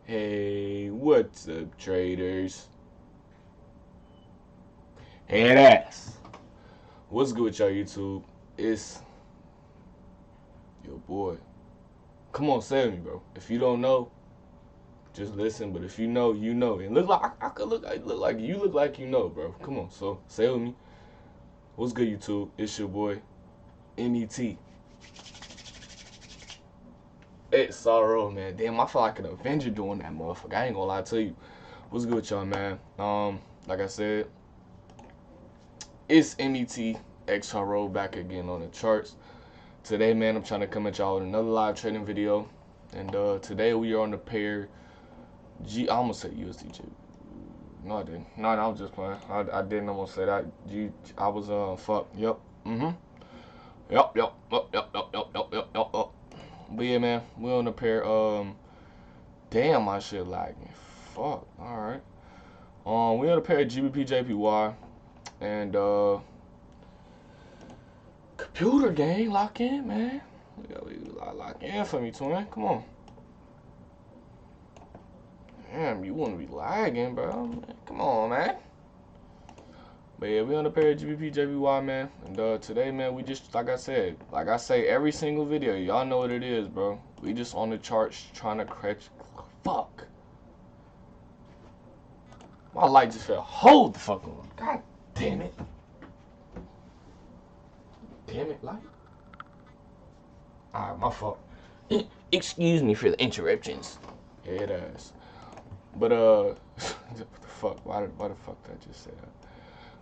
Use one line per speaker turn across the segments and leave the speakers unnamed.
Hey, what's up, traders? Head ass. What's good with y'all, YouTube? It's your boy. Come on, say with me, bro. If you don't know, just listen. But if you know, you know. And look like I could look. I look like you look like you know, bro. Come on, so say with me. What's good, YouTube? It's your boy, MET. It's sorrow, man. Damn, I feel like an Avenger doing that, motherfucker. I ain't gonna lie to you. What's good with y'all, man? Like I said, it's MET XRO back again on the charts. Today, man, I'm trying to come at y'all with another live trading video. And today we are on the pair I almost said USDG. No, I didn't. No, I was just playing. I didn't almost say that. I was fuck. Yep. Yep. But yeah, man, we on the pair. Damn, my shit lagging. Fuck. All right. We on the pair of Gbpjpy and computer game, lock in, man. Lock in for me, twin. Come on. Damn, you wouldn't be lagging, bro. Man, come on, man. But yeah, we on the pair of Gbpjpy, man. And today, man, we just, like I say every single video, y'all know what it is, bro. We just on the charts trying to catch. Fuck. My light just fell. Hold the fuck on. God damn it. Damn it, light. Alright, my fault. Excuse me for the interruptions. Head ass. But what the fuck? Why the fuck did I just say that?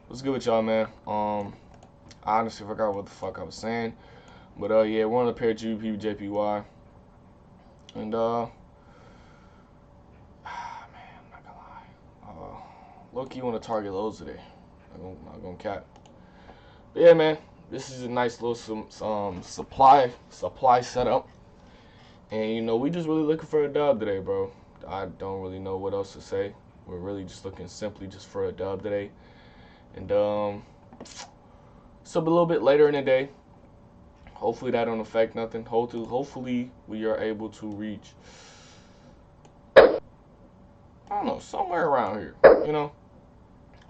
What's good with y'all, man? I honestly forgot what the fuck I was saying. But yeah, we're on the pair of Gbpjpy. And man, I'm not gonna lie. Low-key want to target lows today. I'm not gonna cap. But yeah, man, this is a nice little supply setup. And you know, we just really looking for a dub today, bro. I don't really know what else to say. We're really just looking simply just for a dub today. And so a little bit later in the day, hopefully that don't affect nothing. Hopefully we are able to reach, I don't know, somewhere around here. You know,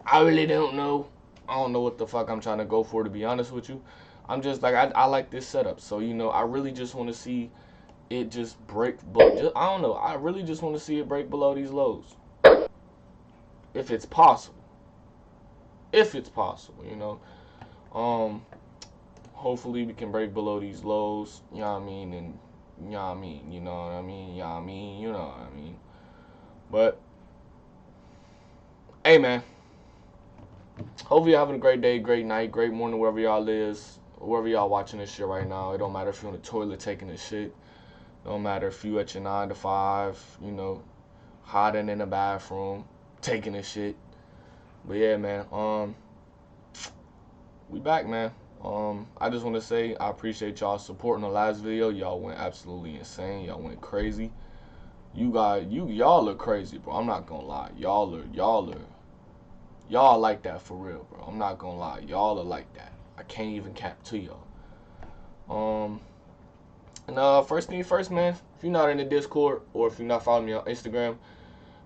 I really don't know. I don't know what the fuck I'm trying to go for, to be honest with you. I'm just like, I like this setup. So, you know, I really just want to see it just break. But I don't know. I really just want to see it break below these lows. If it's possible. If it's possible, you know. Hopefully we can break below these lows, you know what I mean, and you know what I mean, you know what I mean, you know what I mean, you know what I mean. But hey, man, hopefully you're having a great day, great night, great morning, wherever y'all is, wherever y'all watching this shit right now. It don't matter if you're on the toilet taking a shit. It don't matter if you at your 9 to 5, you know, hiding in the bathroom, taking a shit. But yeah, man, we back, man. I just want to say I appreciate y'all supporting the last video. Y'all went absolutely insane. Y'all went crazy. Y'all are crazy, bro. I'm not gonna lie. Y'all like that for real, bro. I'm not gonna lie. Y'all are like that. I can't even cap to y'all. And first thing first, man. If you're not in the Discord or if you're not following me on Instagram,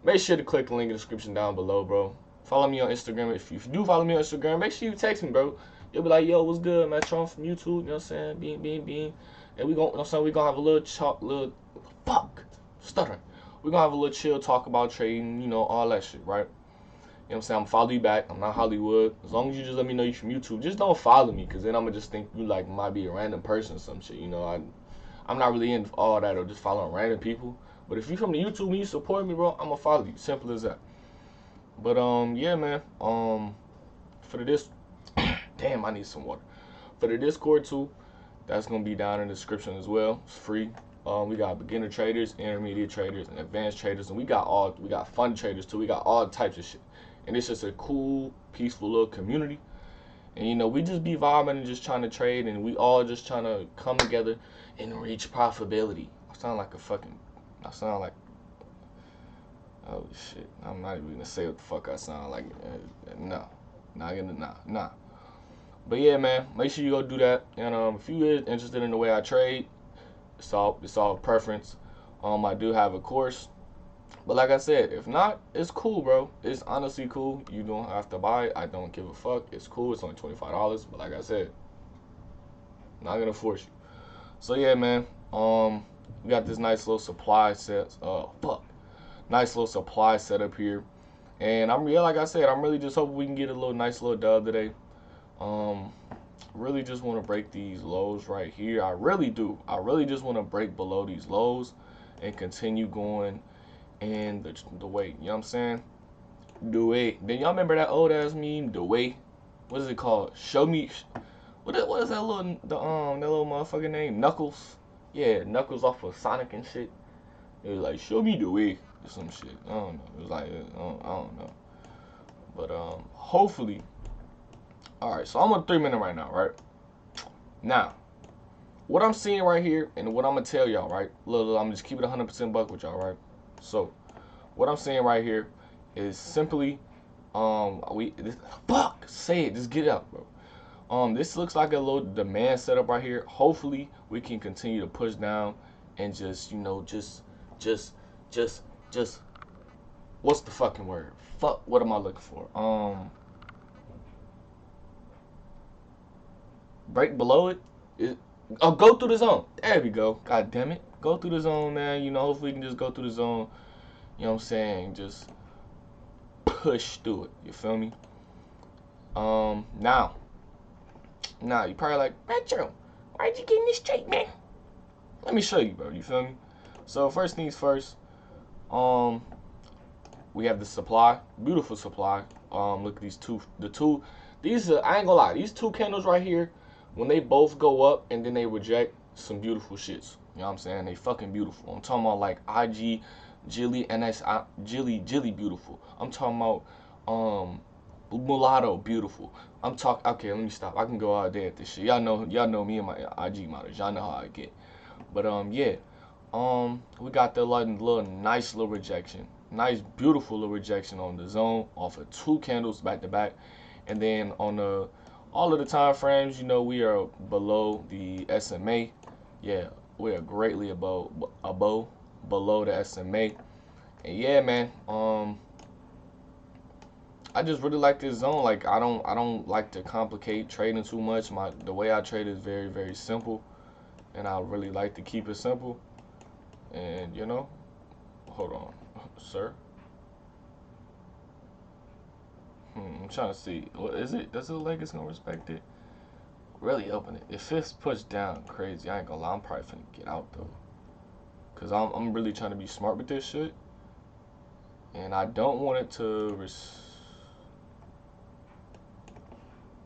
make sure to click the link in the description down below, bro. Follow me on Instagram. If you do follow me on Instagram, make sure you text me, bro. You'll be like, yo, what's good, man? Trump from YouTube, you know what I'm saying? Bean. And we gonna have a little fuck, stuttering. We're gonna have a little chill talk about trading, you know, all that shit, right? You know what I'm saying? I'm follow you back. I'm not Hollywood. As long as you just let me know you from YouTube, just don't follow me, because then I'm gonna just think you like might be a random person or some shit, you know? I'm not really into all that or just following random people. But if you from the YouTube and you support me, bro, I'm gonna follow you. Simple as that. But yeah, man. For this, damn, I need some water. For the Discord too, that's gonna be down in the description as well. It's free. We got beginner traders, intermediate traders, and advanced traders, and we got fun traders too. We got all types of shit, and it's just a cool, peaceful little community. And you know, we just be vibing and just trying to trade, and we all just trying to come together and reach profitability. I sound like, oh shit, I'm not even gonna say what the fuck I sound like. Nah. But yeah, man, make sure you go do that. And if you is interested in the way I trade, it's all preference. I do have a course, But like I said, if not, it's cool, bro. It's honestly cool. You don't have to buy it. I don't give a fuck. It's cool. It's only $25. But like I said, not gonna force you. So yeah, man. We got this nice little supply set. Nice little supply set up here. And like I said, I'm really just hoping we can get a nice little dub today. Really just want to break these lows right here. I really do. I really just want to break below these lows and continue going in the way. You know what I'm saying? The way. Then y'all remember that old ass meme? The way. What is it called? Show me. What is that little motherfucking name? Knuckles. Yeah, Knuckles off of Sonic and shit. It was like, show me the way or some shit. I don't know. It was like, I don't know. But hopefully. All right, so I'm on 3 minute right now, right? Now, what I'm seeing right here and what I'm gonna tell y'all, right? Look, I'm just keep it 100% buck with y'all, right? So, what I'm saying right here is simply, say it, just get it out, bro. This looks like a little demand setup right here. Hopefully, we can continue to push down and just, just, what's the fucking word? What am I looking for? Break below it. Go through the zone. There we go. God damn it. Go through the zone, man. Hopefully we can just go through the zone. You know what I'm saying? Just push through it. You feel me? Now you probably like, Metro, why'd you get in this straight, man? Let me show you, bro. You feel me? So first things first, we have the supply. Beautiful supply. Look at these these are, I ain't gonna lie, these two candles right here, when they both go up and then they reject, some beautiful shits. You know what I'm saying? They fucking beautiful. I'm talking about like IG, Jilly, Jilly beautiful. I'm talking about Mulatto beautiful. Okay, let me stop. I can go out there at this shit. Y'all know me and my IG models. Y'all know how I get. But yeah. We got the nice little rejection. Nice beautiful little rejection on the zone off of 2 candles back to back. And then on all of the time frames, we are below the SMA. Yeah, we are greatly below the SMA. And yeah, man, I just really like this zone. Like I don't like to complicate trading too much. The way I trade is very, very simple, and I really like to keep it simple. And hold on, sir. I'm trying to see. What is it? Does it look like it's gonna respect it? Really open it. If it's pushed down crazy, I ain't gonna lie. I'm probably finna get out though, cause I'm really trying to be smart with this shit, and I don't want it to. Let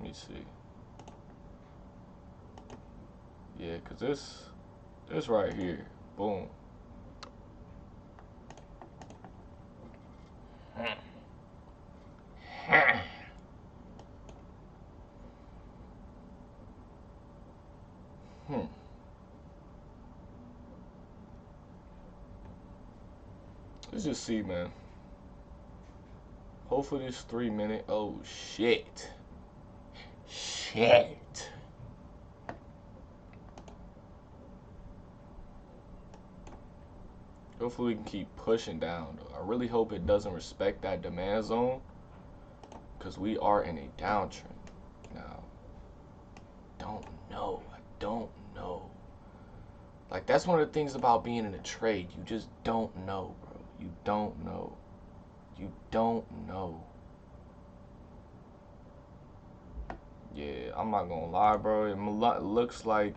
me see. Yeah, cause this right here, boom. Let's just see, man. Hopefully this 3 minute. Oh shit. Hopefully we can keep pushing down though. I really hope it doesn't respect that demand zone, because we are in a downtrend now. I don't know. Like, that's one of the things about being in a trade. You just don't know, bro. You don't know. Yeah, I'm not gonna lie, bro. It looks like.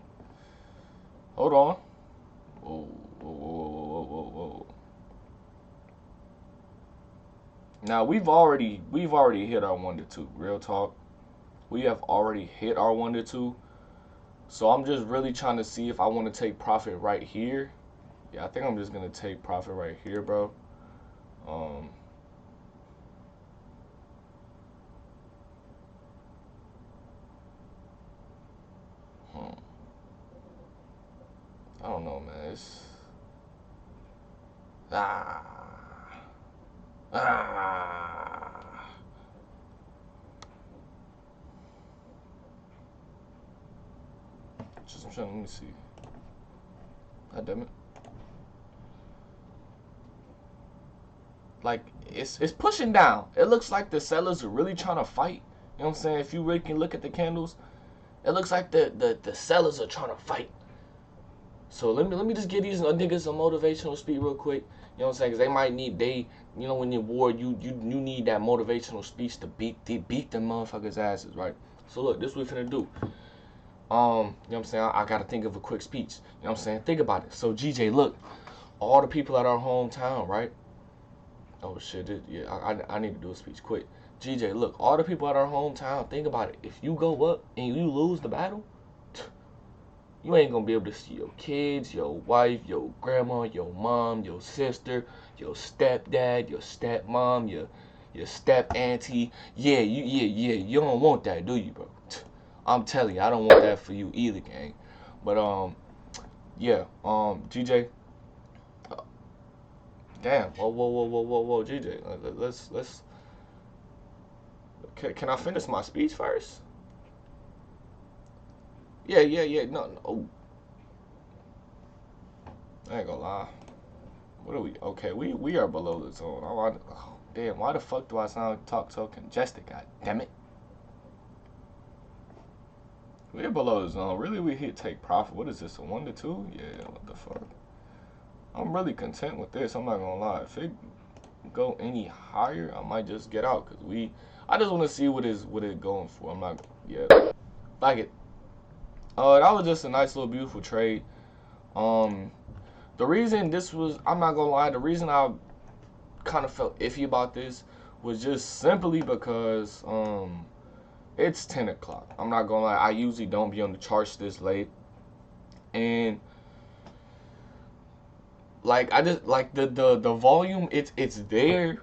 Hold on. Whoa. Now we've already hit our 1 to 2. Real talk. We have already hit our 1 to 2. So I'm just really trying to see if I want to take profit right here. Yeah, I think I'm just gonna take profit right here, bro. I don't know, man. It's just trying. Let me see. God damn it. like it's pushing down. It looks like the sellers are really trying to fight. You know what I'm saying? If you really can look at the candles, it looks like the sellers are trying to fight. So let me just give these niggas a motivational speech real quick. You know what I'm saying? Cause they might need you know, when you're war, you need that motivational speech to beat them motherfuckers asses, right? So look, this is what we finna do. You know what I'm saying? I gotta think of a quick speech. You know what I'm saying? Think about it. So GJ, look, all the people at our hometown, right? Oh shit, yeah, I need to do a speech quick. GJ, look, all the people at our hometown, think about it. If you go up and you lose the battle, you ain't gonna be able to see your kids, your wife, your grandma, your mom, your sister, your stepdad, your stepmom, your step auntie. Yeah, you don't want that, do you, bro? I'm telling you, I don't want that for you either, gang. But yeah, GJ. Damn. Whoa, GJ. Let's. Can I finish my speech first? Yeah. No. Oh. I ain't gonna lie. What are we? Okay, we are below the zone. Oh, damn, why the fuck do I talk so congested? God damn it. We're below the zone. Really, we hit take profit. What is this? A 1 to 2? Yeah. What the fuck? I'm really content with this. I'm not gonna lie. If it go any higher, I might just get out because I just want to see what it going for. I'm not. Yeah. Like it. That was just a nice little beautiful trade. The reason this was, I'm not gonna lie, the reason I kind of felt iffy about this was just simply because it's 10 o'clock. I'm not gonna lie, I usually don't be on the charts this late, and like I just like the volume. It's there.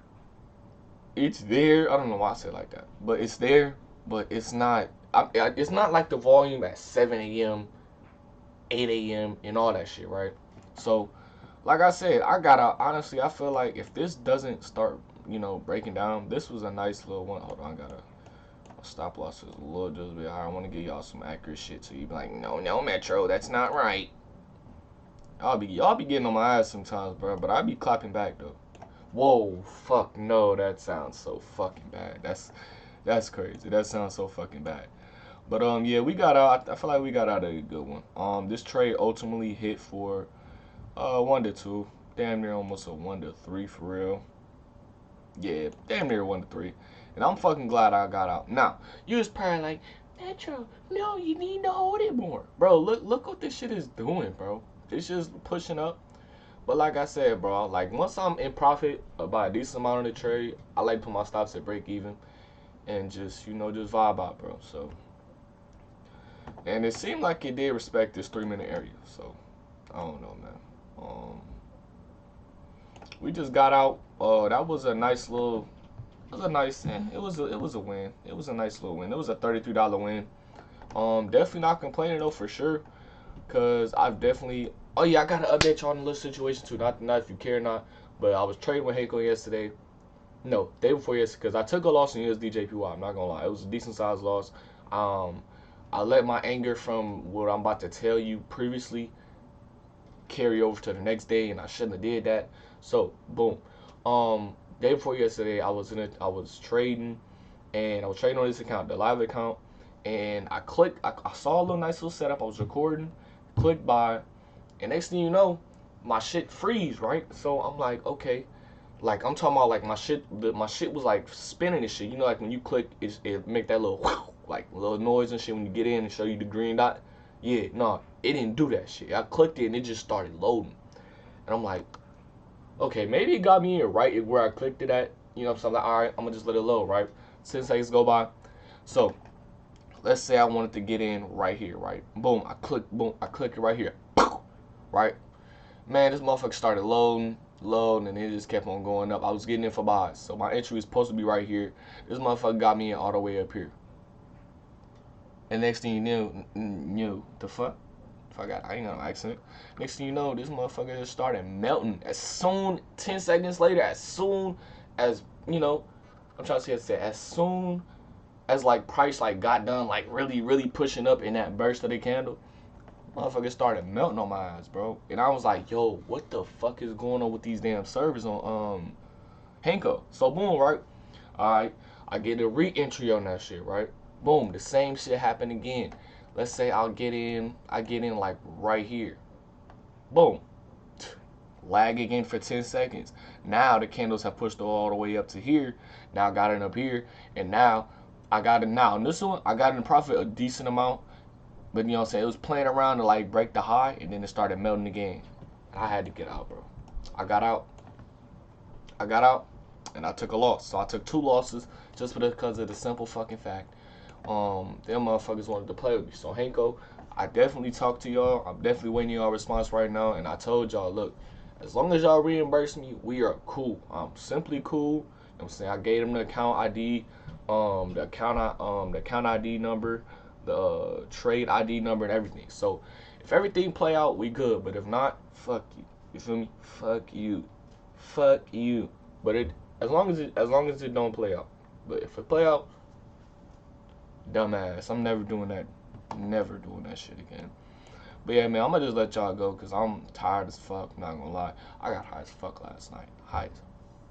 It's there. I don't know why I say it like that, but it's there. But it's not. It's not like the volume at 7 a.m., 8 a.m. and all that shit, right? So, like I said, honestly, I feel like if this doesn't start, you know, breaking down, this was a nice little one. Hold on, stop loss is a little just a bit higher. I want to give y'all some accurate shit so you be like, no, Metro, that's not right. Y'all be getting on my ass sometimes, bro, but I be clapping back though. Whoa, fuck no, that sounds so fucking bad. That's crazy. That sounds so fucking bad. But yeah, we got out. I feel like we got out of a good one. This trade ultimately hit for 1 to 2, damn near almost a 1 to 3 for real. Yeah, damn near 1 to 3, and I'm fucking glad I got out. Now you was probably like, Metro, no, you need to hold it more, bro. Look what this shit is doing, bro. It's just pushing up. But like I said, bro, like once I'm in profit by a decent amount of the trade, I like to put my stops at break even and just, you know, just vibe out, bro. So, and it seemed like it did respect this 3-minute area. So, I don't know, man. We just got out. That was a nice little. It was a nice. It was a win. It was a nice little win. It was a $33 win. Definitely not complaining though for sure, cause I've definitely. Oh yeah, I gotta update y'all on the little situation too. Not if you care or not. But I was trading with Heiko yesterday. No, day before yesterday, cause I took a loss in Gbpjpy-You. I'm not gonna lie, it was a decent sized loss. I let my anger from what I'm about to tell you previously carry over to the next day, and I shouldn't have did that. So boom. Day before yesterday, I was trading, and I was trading on this account, the live account, and I clicked. I saw a little nice little setup. I was recording, clicked buy, and next thing you know, my shit freeze, right? So I'm like, okay, like I'm talking about like my shit was like spinning and shit. You know, like when you click, it make that little like little noise and shit when you get in and show you the green dot. Yeah, no, it didn't do that shit. I clicked it and it just started loading, and I'm like, okay, maybe it got me in right where I clicked it at. You know, so I'm like, all right, I'm gonna just let it load, right? 10 seconds go by. So let's say I wanted to get in right here, right? Boom, I click it right here, right? Man, this motherfucker started loading, and it just kept on going up. I was getting in for buys, so my entry was supposed to be right here. This motherfucker got me in all the way up here. And next thing you knew, the fuck? I ain't got no accent. Next thing you know, this motherfucker just started melting. 10 seconds later, as soon as, you know, I'm trying to say, as soon as like price like got done like really pushing up in that burst of the candle, motherfucker started melting on my eyes, bro. And I was like, yo, what the fuck is going on with these damn servers on Hanko. So boom, right? Alright, I get a re-entry on that shit, right? Boom, the same shit happened again. Let's say I get in like right here. Boom. Lag again for 10 seconds. Now the candles have pushed all the way up to here. Now I got it up here. And now I got it now. And this one, I got in profit a decent amount. But you know what I'm saying? It was playing around to like break the high. And then it started melting again. I had to get out, bro. I got out. And I took a loss. So I took 2 losses just because of the simple fucking fact. Them motherfuckers wanted to play with me. So Hanko, I definitely talked to y'all. I'm definitely waiting y'all response right now. And I told y'all, look, as long as y'all reimburse me, we are cool. I'm simply cool. You know what I'm saying? I gave them the account ID, the account ID number, the trade ID number, and everything. So if everything play out, we good. But if not, fuck you. You feel me? Fuck you. Fuck you. But as long as it don't play out. But if it play out, dumbass, I'm never doing that. Never doing that shit again. But yeah, man, I'm gonna just let y'all go because I'm tired as fuck. Not gonna lie, I got high as fuck last night. High as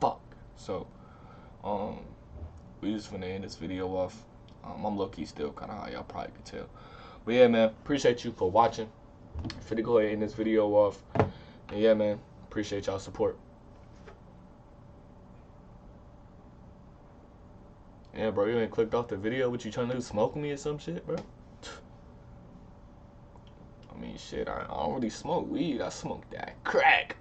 fuck. So, we just finna end this video off. I'm low key still kind of high. Y'all probably could tell. But yeah, man, appreciate you for watching. Finna go ahead and end this video off. And yeah, man, appreciate y'all support. Yeah, bro, you ain't clicked off the video. What you trying to do? Smoke me or some shit, bro? I mean, shit, I don't really smoke weed. I smoke that crack.